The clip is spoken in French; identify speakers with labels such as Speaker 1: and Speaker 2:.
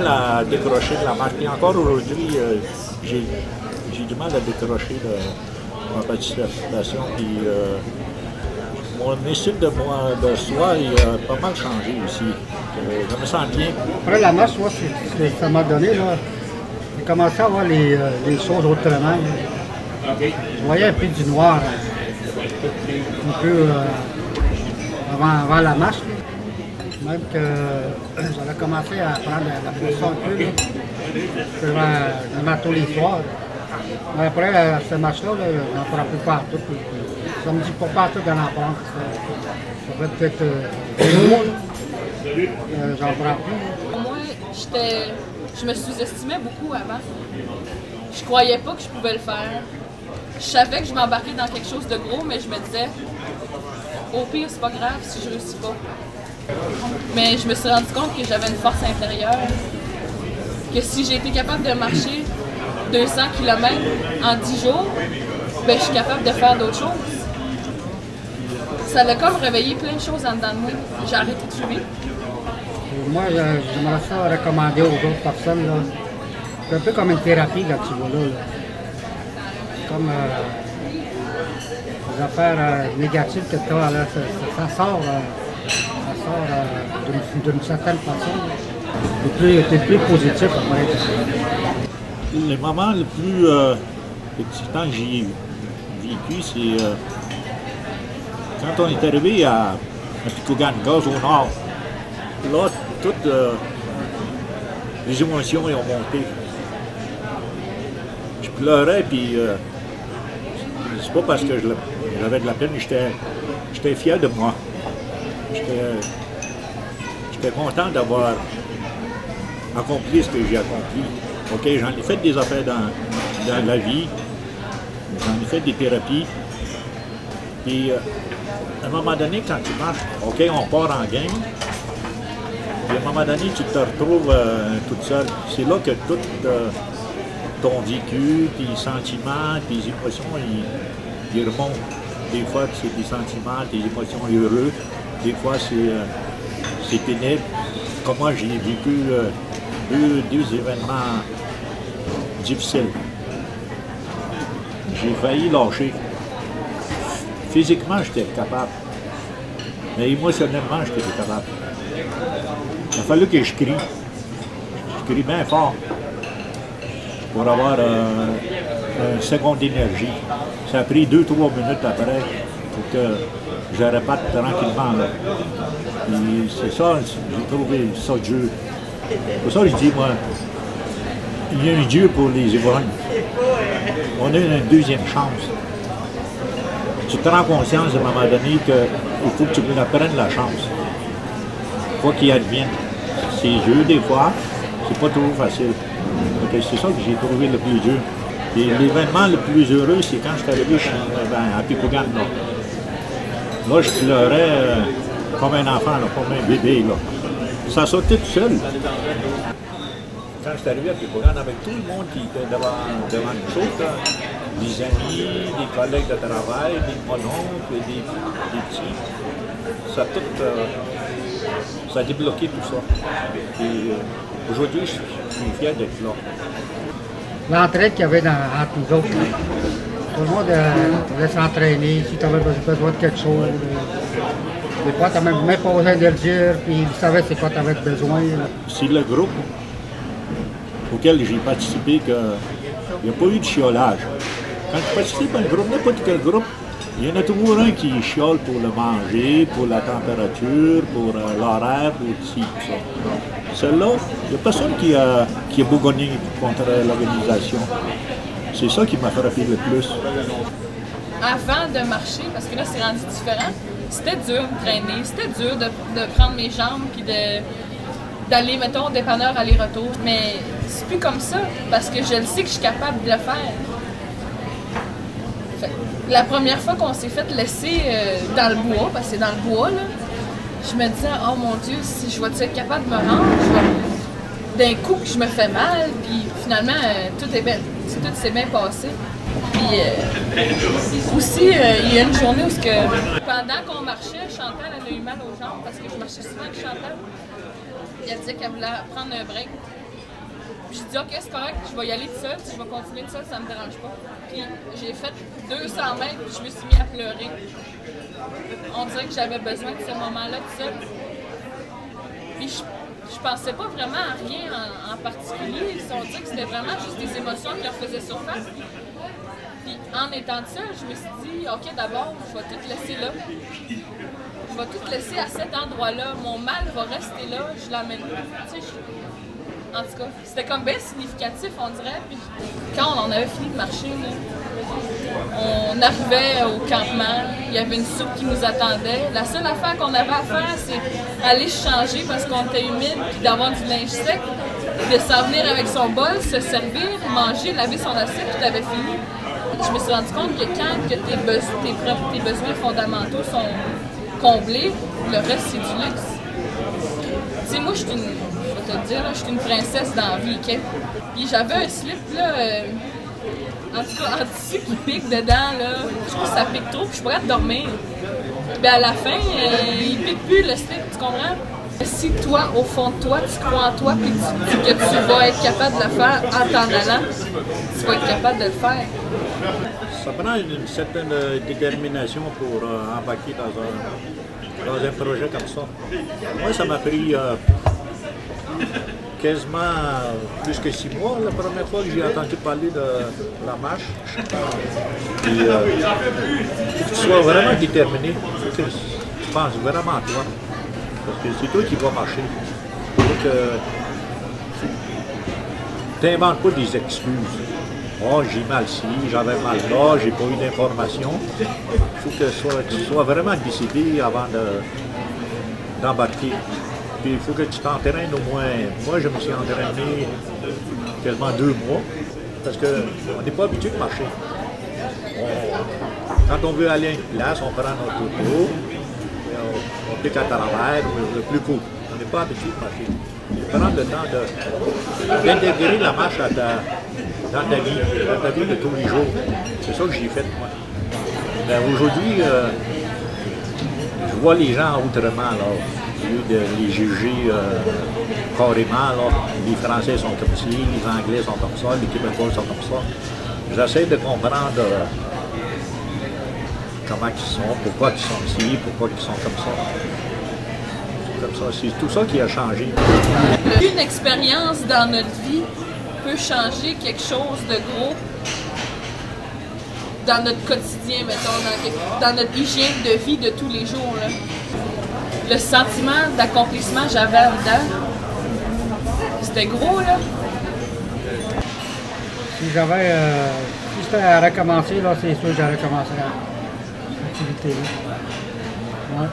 Speaker 1: À décrocher de la marche. Et encore aujourd'hui, j'ai du mal à décrocher de ma participation. Puis, mon estime de soi il a pas mal changé aussi. Je me sens bien.
Speaker 2: Après la marche, moi, ça m'a donné, là, j'ai commencé à voir les choses autrement. Je voyais un peu du noir, un peu avant la marche. Même que j'avais commencé à prendre la pression un peu, je tous les soirs. Mais après, ce match-là, j'en prends plus partout. Ça me dit pas partout d'en prendre. Ça fait peut-être 2 mois, j'en prends plus.
Speaker 3: Moi, je me sous-estimais beaucoup avant. Je croyais pas que je pouvais le faire. Je savais que je m'embarquais dans quelque chose de gros, mais je me disais, au pire, c'est pas grave si je réussis pas. Mais je me suis rendu compte que j'avais une force intérieure, que si j'ai été capable de marcher 200 km en 10 jours, ben, je suis capable de faire d'autres choses. Ça a comme réveillé plein de choses en dedans de moi. J'ai arrêté de fumer.
Speaker 2: Moi, j'aimerais ça recommander aux autres personnes. C'est un peu comme une thérapie, là, tu vois, là. Comme les affaires négatives que tu as, là, ça sort. D'une certaine façon, t'es plus positif après.
Speaker 1: Le moment le plus excitant que j'ai vécu, c'est quand on est arrivé à Picougan, gaz au nord. Là, toutes les émotions ont monté. Je pleurais, puis c'est pas parce que j'avais de la peine, j'étais fier de moi. J'étais content d'avoir accompli ce que j'ai accompli. OK, j'en ai fait des affaires dans la vie, j'en ai fait des thérapies. Puis, à un moment donné, quand tu marches, OK, on part en gang. Puis, à un moment donné, tu te retrouves toute seule. C'est là que tout ton vécu, tes sentiments, tes émotions, ils remontent. Des fois, c'est des sentiments, des émotions heureuses. Des fois, c'est pénible. Comme moi, j'ai vécu deux événements difficiles. J'ai failli lâcher. Physiquement, j'étais capable. Mais émotionnellement, j'étais capable. Il a fallu que je crie. Je crie bien fort pour avoir un second d'énergie. Ça a pris 2-3 minutes après pour que je répète tranquillement. Là. C'est ça, j'ai trouvé ça Dieu. Pour ça, je dis, moi, il y a un Dieu pour les ivrognes. On a une deuxième chance. Tu te rends conscience à un moment donné qu'il faut que tu prennes la chance. Quoi qu'il advienne. C'est dur des fois, c'est pas toujours facile. C'est ça que j'ai trouvé le plus dur. Et l'événement le plus heureux, c'est quand je suis arrivé à Picougan. Là, je pleurais comme un enfant, là, comme un bébé. Là. Ça sortait tout seul. Quand je suis arrivé à Picougan, avec tout le monde qui était devant une chose, là, des amis, des collègues de travail, des mononcles, des petits, ça a débloqué tout ça. Et aujourd'hui, je suis fier d'être là.
Speaker 2: L'entraide qu'il y avait entre nous autres, tout le monde voulait s'entraîner, si tu avais besoin de quelque chose. Des fois, tu n'as même pas besoin de le dire, puis ils savaient c'est quoi tu avais besoin.
Speaker 1: C'est le groupe auquel j'ai participé qu'il n'y a pas eu de chiolage. Quand tu participes à un groupe, n'importe quel groupe, il y en a toujours un qui chiole pour le manger, pour la température, pour l'horaire, pour ci, tout ça. Celle-là, il n'y a personne qui a bougonné contre l'organisation. C'est ça qui m'a frappé le plus.
Speaker 3: Avant de marcher, parce que là c'est rendu différent, c'était dur de traîner, c'était dur de prendre mes jambes puis d'aller, mettons, au dépanneur aller-retour. Mais c'est plus comme ça, parce que je le sais que je suis capable de le faire. Fait, la première fois qu'on s'est fait laisser dans le bois, parce que c'est dans le bois, là, je me disais, oh mon Dieu, si je vais être capable de me rendre, d'un coup que je me fais mal, puis finalement, tout s'est bien passé. Puis aussi, il y a une journée où pendant qu'on marchait, Chantal elle a eu mal aux jambes parce que je marchais souvent avec Chantal. Elle disait qu'elle voulait prendre un break. J'ai dit, ok, c'est correct, je vais y aller toute seule, si je vais continuer toute seule, ça me dérange pas. Puis j'ai fait 200 mètres, puis je me suis mis à pleurer. On dirait que j'avais besoin de ce moment-là toute seule. Puis je pensais pas vraiment à rien en particulier. On dirait que c'était vraiment juste des émotions qui leur faisaient surface. Puis en étant seule, je me suis dit, ok, d'abord, je vais tout laisser là. Je vais tout laisser à cet endroit-là. Mon mal va rester là, je l'amène là. Tu sais, en tout cas, c'était comme bien significatif, on dirait. Puis quand on en avait fini de marcher, là, on arrivait au campement, il y avait une soupe qui nous attendait. La seule affaire qu'on avait à faire, c'est aller se changer parce qu'on était humide, puis d'avoir du linge sec, de s'en venir avec son bol, se servir, manger, laver son assiette, puis t'avais fini. Je me suis rendu compte que quand tes besoins fondamentaux sont comblés, le reste c'est du luxe. Tu sais, moi je vais te le dire, je suis une princesse dans la vie, ok? Puis j'avais un slip là, en tout cas en tissu qui pique dedans, là. Je trouve que ça pique trop, puis je suis prête à dormir. Puis à la fin, il pique plus le slip, tu comprends? Si toi, au fond de toi, tu crois en toi, puis tu dis que tu vas être capable de le faire en t'en allant, tu vas être capable de le faire.
Speaker 1: Ça prend une certaine détermination pour embarquer dans un projet comme ça. Moi, ça m'a pris quasiment plus que 6 mois, la première fois que j'ai entendu parler de la marche. Puis, il faut que tu sois vraiment déterminé, il faut que tu penses vraiment à toi. Parce que c'est toi qui vas marcher. Il faut que tu n'inventes pas des excuses. Oh, j'ai mal ici, j'avais mal là, j'ai pas eu d'informations. Il faut que tu sois vraiment décidé avant d'embarquer. Puis il faut que tu t'entraînes au moins. Moi, je me suis entraîné quasiment 2 mois, parce qu'on n'est pas habitué de marcher. Quand on veut aller à une place, on prend notre auto, on pique à travers, le plus court. On n'est pas habitué de marcher. Prendre le temps d'intégrer la marche dans ta vie de tous les jours. C'est ça que j'ai fait, moi. Mais aujourd'hui, je vois les gens autrement, là. Au lieu de les juger carrément, là. Les Français sont comme ci, les Anglais sont comme ça, les Québécois sont comme ça. J'essaie de comprendre comment ils sont, pourquoi ils sont ici, pourquoi ils sont comme ça. C'est tout ça qui a changé.
Speaker 3: Une expérience dans notre vie peut changer quelque chose de gros dans notre quotidien, mettons, dans notre hygiène de vie de tous les jours. Là. Le sentiment d'accomplissement que j'avais en dedans, c'était gros, là.
Speaker 2: Si c'était à recommencer, là, c'est sûr que j'aurais commencé l'activité. Ouais.